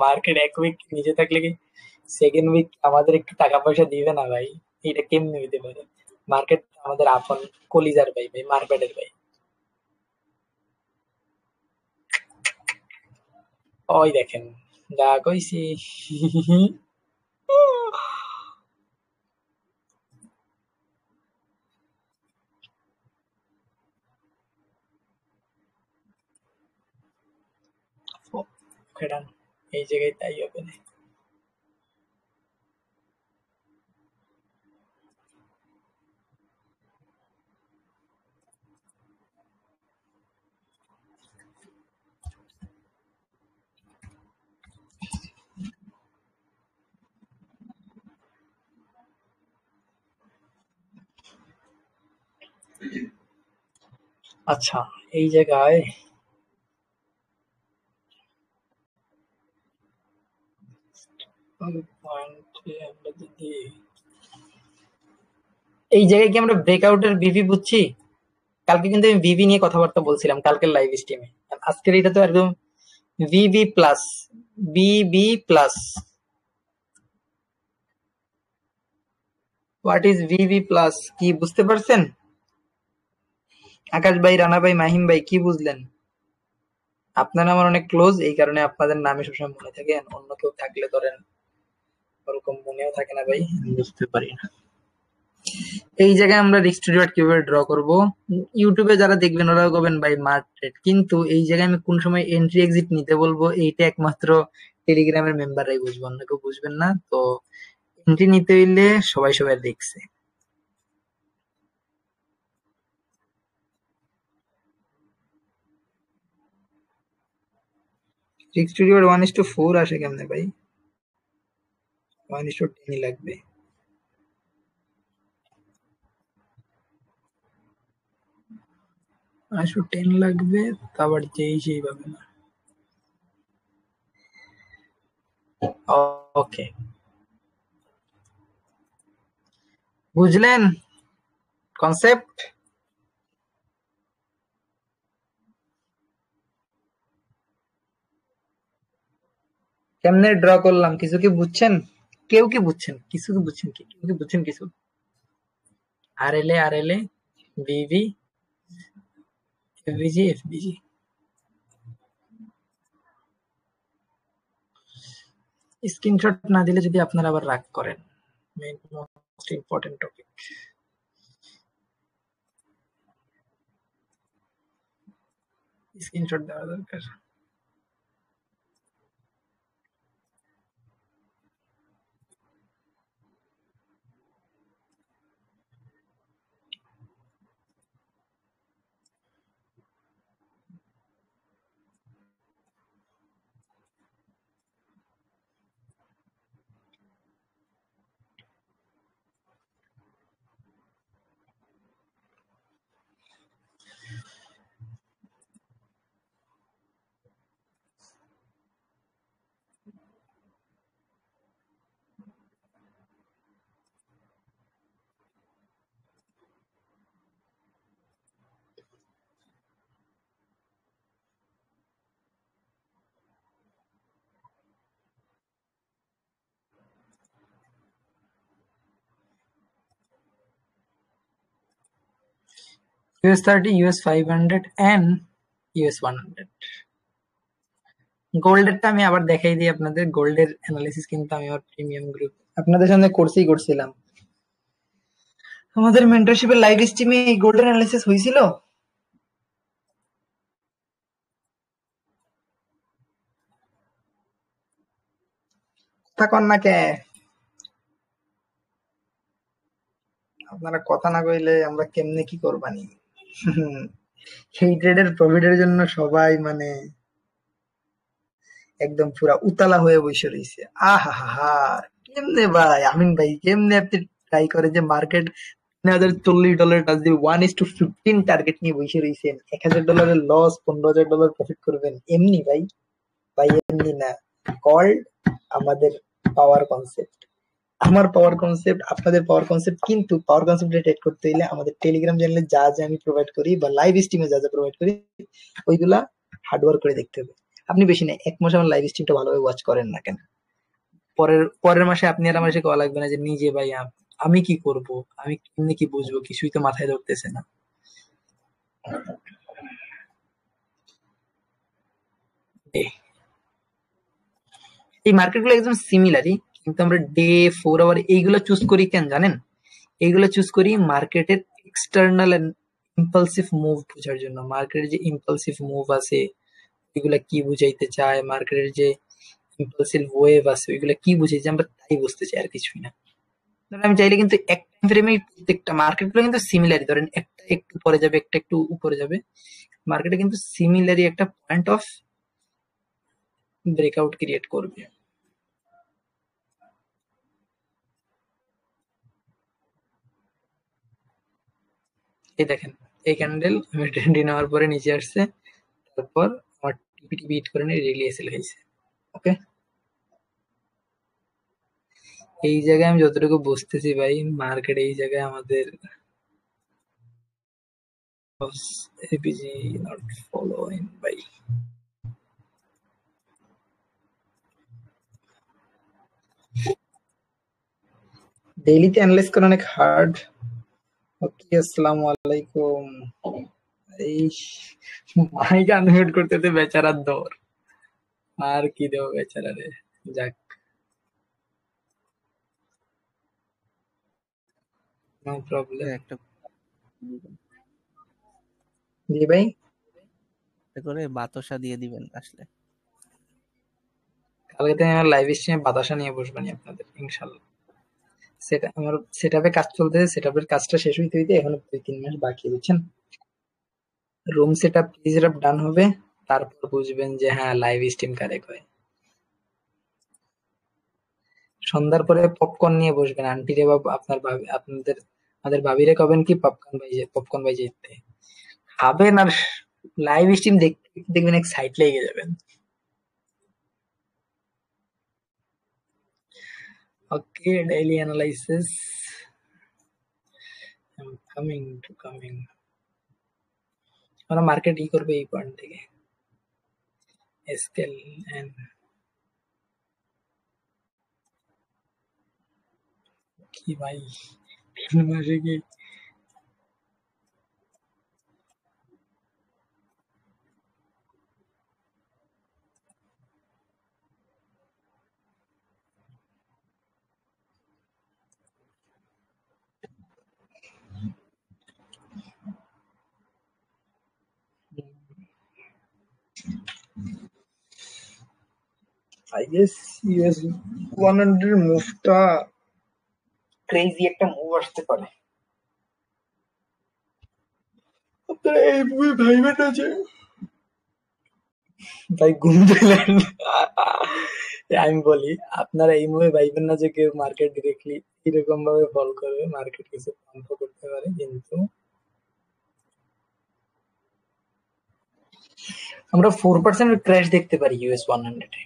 S1: মার্কেট এক উইক নিচে থাকলে কি সেকেন্ড উইক আমাদের একটু টাকা পয়সা দিবে না ভাই? এটা কেমনে হইতে পারে? মার্কেট আমাদের আপন কলিজার ভাই, ভাই মার্কেটের ভাই। ওই দেখেন যা কইছি। খেড়ান, এই জায়গায় তাই হবে না। আচ্ছা, এই জায়গায় এই জায়গায় কি আমরা ব্রেকআউটের বিভি বুঝছি? কালকে কিন্তু আমি ভিভি নিয়ে কথাবার্তা বলছিলাম কালকের লাইভ স্ট্রিমে, আজকের এটা তো একদম VV plus BB plus. What is VV plus, কি বুঝতে পারছেন? আকাশ ভাই, রানা ভাই, মাহিম ভাই, কি বুঝলেন? আপনারা আমার অনেক ক্লোজ, এই কারণে আপনাদের নামে সবসময় মনে থাকে, অন্য কেউ থাকলে ধরেন ওরকম মনেও থাকে না ভাই, বুঝতে পারি না। এই জায়গায় আমরা রিস্ক টু রিওয়ার্ড কিভাবে ড্র করব? ইউটিউবে যারা দেখবেন ওরাও করবেন ভাই মার্কেট, কিন্তু এই জায়গায় আমি কোন সময় এন্ট্রি এক্সিট নিতে বলবো এইটা একমাত্র টেলিগ্রামের মেম্বাররাই বুঝবো, অন্য কেউ বুঝবেন না। তো এন্ট্রি নিতে হইলে সবাই সবাই দেখছে। রিস্ক টু রিওয়ার্ড 1:4 আসে কেমনে ভাই? 1:10 লাগবে। 1:10 লাগবে, আবার যেই সেই পাবে না। ওকে, বুঝলেন কনসেপ্ট? কেমনে ড্র করলাম কিছু কি বুঝছেন? কেউ কি বুঝছেন? কিছু কি বুঝছেন? কি কেউ কি বুঝছেন কিছু? আরএলএ ভিভি এফবিজি। স্ক্রিনশট না দিলে যদি আপনারা আবার রাগ করেন, মোস্ট ইম্পর্টেন্ট টপিক। স্ক্রিনশট দেওয়া দরকার। US 30, US 500 and US 100. গোল্ডেরটা আমি আবার দেখাই দিই আপনাদের। গোল্ডের অ্যানালিসিস কিন্তু আমি আমার প্রিমিয়াম গ্রুপ আপনাদের সামনে করছিলাম। আমাদের মেন্টরশিপের লাইভ স্ট্রিমে এই গোল্ডের অ্যানালিসিস হয়েছিল। কথা কন না কে? আপনারা কথা না কইলে আমরা কেমনে কি করবানি? সেই ট্রেডের প্রফিটের জন্য সবাই মানে একদম পুরা উতালা হয়ে বসে রয়েছে। আহা হা হা, কেমনে ভাই আমিন ভাই, কেমনে আপনি ট্রাই করে যে মার্কেট $40 টাচ দিয়ে 1:15 টার্গেট নিয়ে বসে রয়েছেন, $1,000 লস, $15,000 প্রফিট করবেন এমনি ভাই? ভাই এমনি না, কল্ড আমাদের পাওয়ার কনসেপ্ট। আমার পাওয়ার কনসেপ্ট, আপনাদের পাওয়ার কনসেপ্ট, কিন্তু পাওয়ার কনসেপ্টে ট্রেড করতে হলে আমাদের টেলিগ্রাম চ্যানেলে যা যা আমি প্রোভাইড করি বা লাইভ স্ট্রিমে যা যা প্রোভাইড করি ওইগুলা হার্ডওয়ার্ক করে দেখতে হবে। আপনি বেশি না 1 মাস আমার লাইভ স্ট্রিমটা ভালোভাবে ওয়াচ করেন না কেন, পরের মাসে আপনি আর আমার এসে কওয়া লাগবে না যে নিজে ভাই আমি কি করব, আমি কেমনে কি বুঝবো, কিছুই তো মাথায় ধরতেছে না। এই মার্কেটগুলো একদম সিমিলারই, কিন্তু আমরা ডে 4 আওয়ার এইগুলো চুজ করি কেন জানেন? এইগুলো চুজ করি মার্কেটের এক্সটার্নাল এন্ড ইম্পালসিভ মুভ বোঝার জন্য। মার্কেটের যে ইম্পালসিভ মুভ আছে ওইগুলা কি বুঝাইতে চায়, মার্কেটের যে ইম্পালসিভ ওয়েভ আছে ওইগুলা কি বুঝাইছে আমরা তাই বুঝতে চাই, আর কিছুই না। ধরেন আমি চাইলে কিন্তু এক টাইম ফ্রেমে প্রত্যেকটা মার্কেটগুলো কিন্তু সিমিলারই, ধরেন একটা একটু পরে যাবে, একটা একটু উপরে যাবে, মার্কেটে কিন্তু সিমিলারই একটা পয়েন্ট অফ ব্রেকআউট ক্রিয়েট করবে। এই দেখেন এই ক্যান্ডেল আমি ট্রেন্ডি নেওয়ার পরে নিচে আসছে, তারপর আমার টিপিটি বিট করে নিয়ে রেলি এসেল হয়েছে। ওকে, এই জায়গায় আমি যতটুকু বুঝতেছি ভাই, মার্কেট এই জায়গায় আমাদের এপিজি নট ফলোইং ভাই। ডেইলিতে অ্যানালাইজ করা অনেক হার্ড। ওকে, আসসালামু আলাইকুম। এই মাইক আনমিউট করতে তো বেচারার দৌড়, আর কি দেবো বেচারারে। যাক, নো প্রবলেম।
S2: একটা দিবেন,
S1: জি ভাই,
S2: একটা করে বাতাসা দিয়ে দিবেন আসলে।
S1: কালকে থেকে আমার লাইভ স্ট্রিমে বাতাসা নিয়ে বসবানি আপনাদের ইনশাল্লাহ। সেটা আমার সেটআপে কাজ চলতেছে, সেটআপের কাজটা শেষ হইতে হইতে এখনো 2-3 মাস বাকি, বুঝছেন? রুম সেটআপ প্লিজ সেটআপ ডান হবে, তারপর বুঝবেন যে হ্যাঁ লাইভ স্ট্রিম কারে কয়। সন্ধ্যার পরে পপকর্ন নিয়ে বসবেন, আন্টিরে বা আপনার আপনাদের আমাদের ভাবিরে কবেন কি পপকর্ন ভাই যেতে খাবেন, আর লাইভ স্ট্রিম দেখবেন এক সাইড লেগে যাবেন। ওকে, ডেইলি অ্যানালাইসিস কামিং। আমরা মার্কেট করবে এই পয়েন্ট থেকে স্কেল এন্ড কি ভাই 3 মাসে কি I guess US 100 মুভটা ক্রেজি একটা মুভ আসতে পারে। আপনারা এই মুভে ভাইবেন না যে ভাই ঘুম পেলেন? আমি বলি আপনারা এই মুভে ভাইবেন না যে কেউ মার্কেট ডিরেক্টলি এরকম ভাবে ফল করবে, মার্কেট কিছু পাম্প করতে পারে, কিন্তু আমরা 4% ক্র্যাশ দেখতে পারি US 100 এ,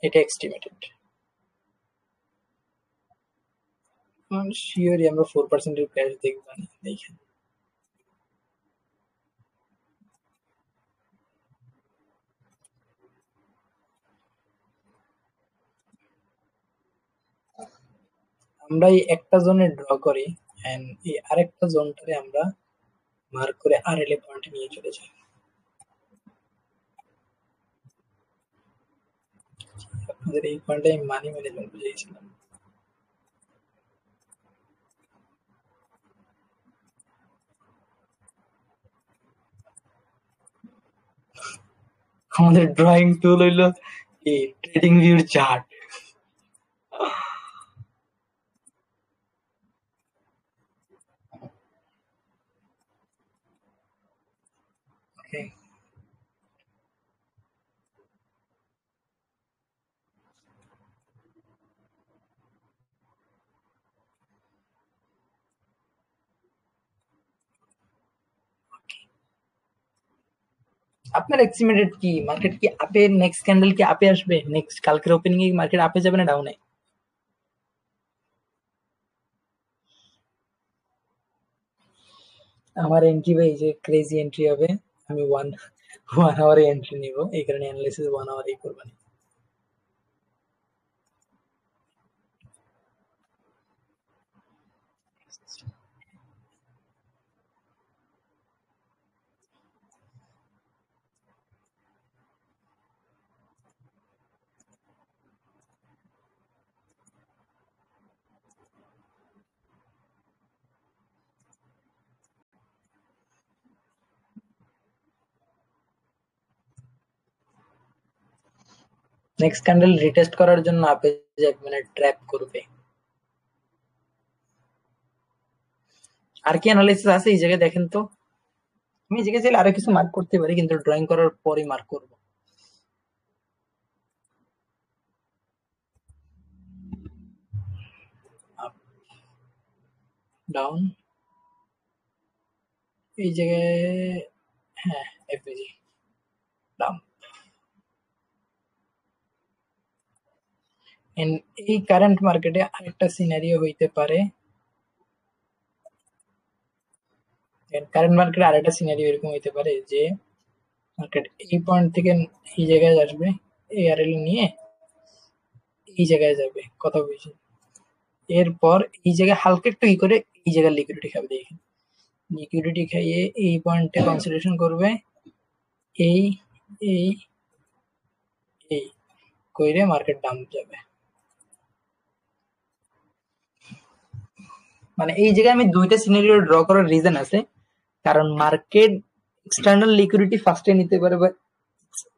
S1: এটা এস্টিমেটেড। শিওরই আমরা 4% ক্র্যাশ দেখব। দেখেন আমরা এই একটা জোনে ড্র করি এন্ড এই আরেকটা জোনটারে আমরা মার্ক করে আরএলএ পয়েন্ট নিয়ে চলে যায়। আপনাদের এই পয়েন্টে আমি মানি ম্যানেজমেন্ট বুঝিয়েছিলাম। আমাদের ড্রয়িং টুল হইলো এই ট্রেডিং ভিউর চার্ট। ওকে, আপনার এস্টিমেটেড কি মার্কেট কি আপে, নেক্সট ক্যান্ডেল কি আপে আসবে? নেক্সট কালকের ওপেনিং এ মার্কেট আপে যাবে না ডাউনে? আমার এন্ট্রি ভাই যে ক্রেজি এন্ট্রি হবে, আমি ওয়ান আওয়ারে এন্ট্রি নিব, এই কারণে অ্যানালাইসিস 1 আওয়ারেই করবেন। নেক্সট ক্যান্ডেল রিটেস্ট করার জন্য আপে যাবে, মানে ট্র্যাপ করবে। আর কি অ্যানালাইসিস আছে এই জায়গায় দেখেন তো? আমি এই জায়গায় চাইলে আরো কিছু মার্ক করতে পারি, কিন্তু ড্রয়িং করার পরই মার্ক করব। আপ, ডাউন, এই জায়গায় হ্যাঁ এফবিজি ডাউন। এই কারেন্ট মার্কেটে আরেকটা সিনারিও হইতে পারে, কারেন্ট মার্কেটে আরেকটা সিনারিও এরকম হইতে পারে যে মার্কেট এই পয়েন্ট থেকে এই জায়গায় আসবে, এই আরএল নিয়ে এই জায়গায় যাবে, কথা বুঝছি। এরপর এই জায়গায় হালকা একটু ই করে এই জায়গায় লিকুইডিটি খাবে, দেখেন লিকুইডিটি খাইয়ে এই পয়েন্টে কনসিডারেশন করবে, এই এই এই কইরে মার্কেট ডাম্প যাবে। মানে এই জায়গায় আমি দুইটা সিনারিও ড্র করার রিজন আছে, কারণ মার্কেট এক্সটার্নাল লিকুইডিটি ফার্স্টে নিতে পারে,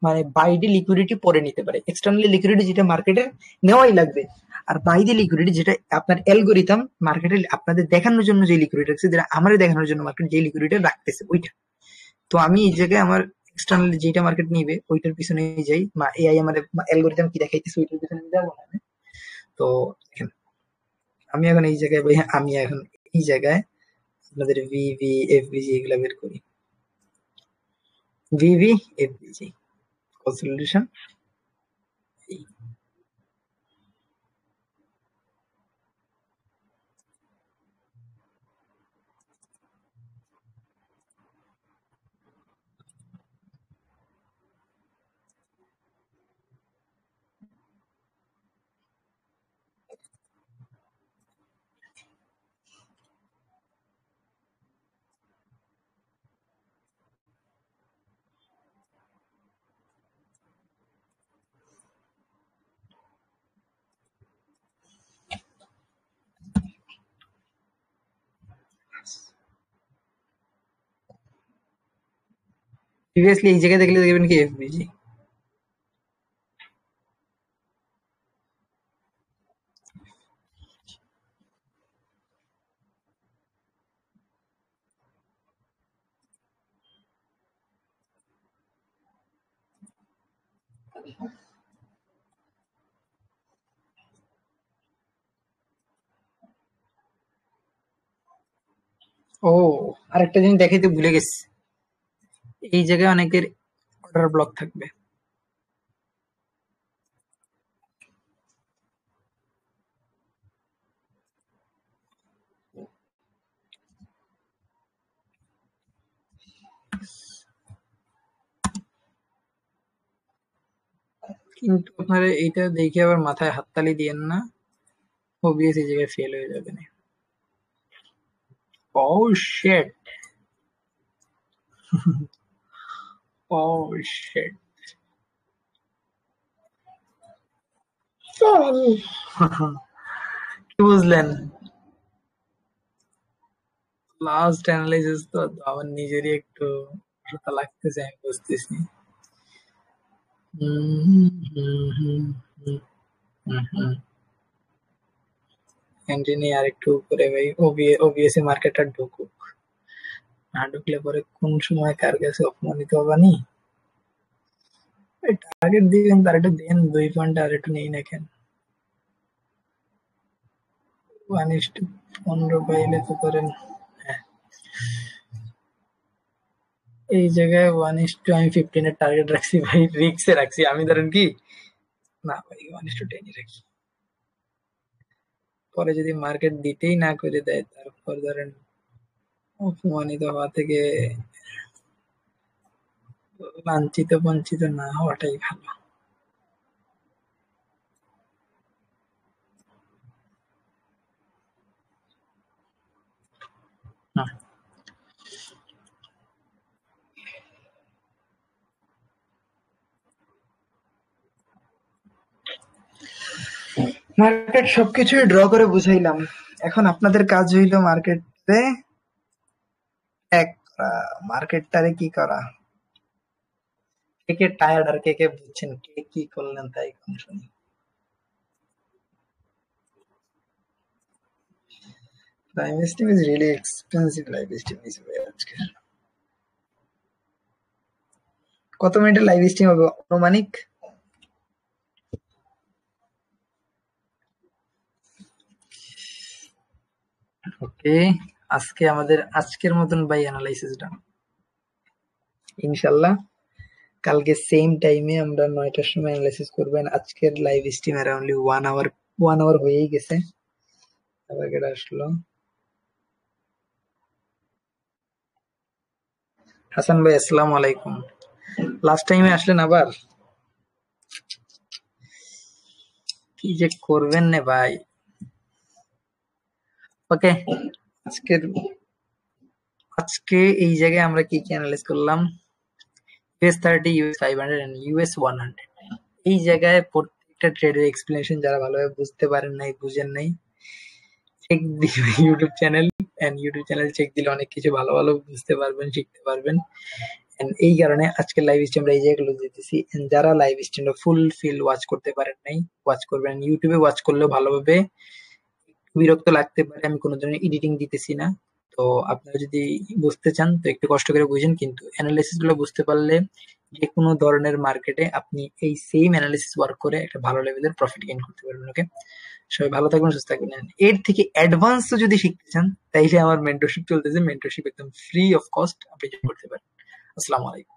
S1: মানে বাইডি লিকুইডিটি পরে নিতে পারে। এক্সটার্নাল লিকুইডিটি যেটা মার্কেটের নেওয়াই লাগবে, আর বাইডি লিকুইডিটি যেটা আপনার অ্যালগরিদম মার্কেটে আপনাদের দেখানোর জন্য যে লিকুইডিটি রাখছে, যেটা আমাদের দেখানোর জন্য মার্কেট যে লিকুইডিটি রাখতেছে ওইটা। তো আমি এই জায়গায় আমার এক্সটার্নাল যেটা মার্কেট নিবে ওইটার পিছনে যাই, বা এআই আমার অ্যালগরিদম কি দেখাইতেছে ওইটার পিছনে যাবো না আমি। তো আমি এখন এই জায়গায় ভাই, আমি এখন এই জায়গায় আপনাদের ভিভি এফবিজি এগুলা বের করি। ভিভি এফবিজি কনসলিডেশন, প্রিভিয়াসলি এই জায়গায় দেখলে দেখবেন কি এফবিজি। ও আরেকটা জিনিস দেখাইতে ভুলে গেছি, এই জায়গায় অনেকের অর্ডার ব্লক থাকবে। কিন্তু আপনারা এইটা দেখে আবার মাথায় হাততালি দিয়েন না, অবভিয়াস এই জায়গায় ফেল হয়ে যাবে না। ও শিট, Oh shit. কি বুঝলেন? লাস্ট অ্যানালাইসিস তো আমার নিজেরই একটু হালকা লাগতেছে, আমি বুঝতেছি। এন্ট্রি আর একটু উপরে ভাই, ওবিএসএ মার্কেটটা ঢুকুক, না ঢুকলে পরে কোন সময় কার কাছে অপমানিত হবানি। টার্গেট দিবেন তার একটু দেন, 2 পয়েন্ট আর একটু নেই না কেন? 1:15 পাইলে তো করেন। হ্যাঁ, এই জায়গায় 1:, আমি 15 এর টার্গেট রাখছি ভাই, রিক্সে রাখছি আমি। ধরেন কি না ভাই, 1:10 রাখি, পরে যদি মার্কেট দিতেই না করে দেয়, তারপর ধরেন অপমানিত হওয়া থেকে লাঞ্ছিত বঞ্চিত না হওয়াটাই ভালো। মার্কেট সবকিছুই ড্র করে বুঝাইলাম, এখন আপনাদের কাজ হইল মার্কেটে ট্র্যাক করা, মার্কেটটারে কি করা। কে কে টায়ার্ড আর কে কে বুঝছেন, কে কি করলেন তাই কোন শুনি। Live stream is really expensive, live stream is আজকে। কত মিনিটের লাইভ স্ট্রিম হবে অনুমানিক? ওকে, আজকে আমাদের আজকের মতন বাই অ্যানালাইসিস ডান। ইনশাআল্লাহ কালকে সেম টাইমে আমরা 9টার সময় অ্যানালাইসিস করবেন। আজকের লাইভ স্ট্রিম অ্যারাউন্ডলি 1 আওয়ার হয়েই গেছে। আবার কেটে আসলো হাসান ভাই, আসসালামু আলাইকুম। লাস্ট টাইমে আসলেন আবার, কি যে করবেন না ভাই। ওকে, আজকে এই জায়গায় আমরা কি কি অ্যানালাইজ করলাম? US30, US500 and US100। এই জায়গায় প্রত্যেকটা ট্রেডের এক্সপ্লেনেশন যারা ভালোভাবে বুঝতে পারেন নাই, বুঝেন নাই, চেক দিবে YouTube channel, and YouTube channel check দিলে অনেক কিছু ভালো ভালো বুঝতে পারবেন, শিখতে পারবেন। এন্ড এই কারণে আজকে লাইভ স্ট্রিমটা এই জায়গাগুলো দিতেছি। এন্ড যারা লাইভ স্ট্রিমটা ফুল ওয়াচ করতে পারেন নাই, ওয়াচ করবেন। ইউটিউবে ওয়াচ করলেও ভালোভাবে, বিরক্ত লাগতে পারে, আমি কোনো ধরনের এডিটিং দিতেছি না। তো আপনারা যদি বুঝতে চান তো একটু কষ্ট করে বুঝেন, কিন্তু অ্যানালাইসিস গুলো বুঝতে পারলে যে কোনো ধরনের মার্কেটে আপনি এই সেম অ্যানালাইসিস ওয়ার্ক করে একটা ভালো লেভেলের প্রফিট গেইন করতে পারবেন। ওকে, সবাই ভালো থাকবেন, সুস্থ থাকবেন। এর থেকে অ্যাডভান্স যদি শিখতে চান তাইলে আমার মেন্টরশিপ চলতেছে, মেন্টরশিপ একদম ফ্রি অফ কস্ট, আপনি জয়েন করতে পারেন। আসসালামু আলাইকুম।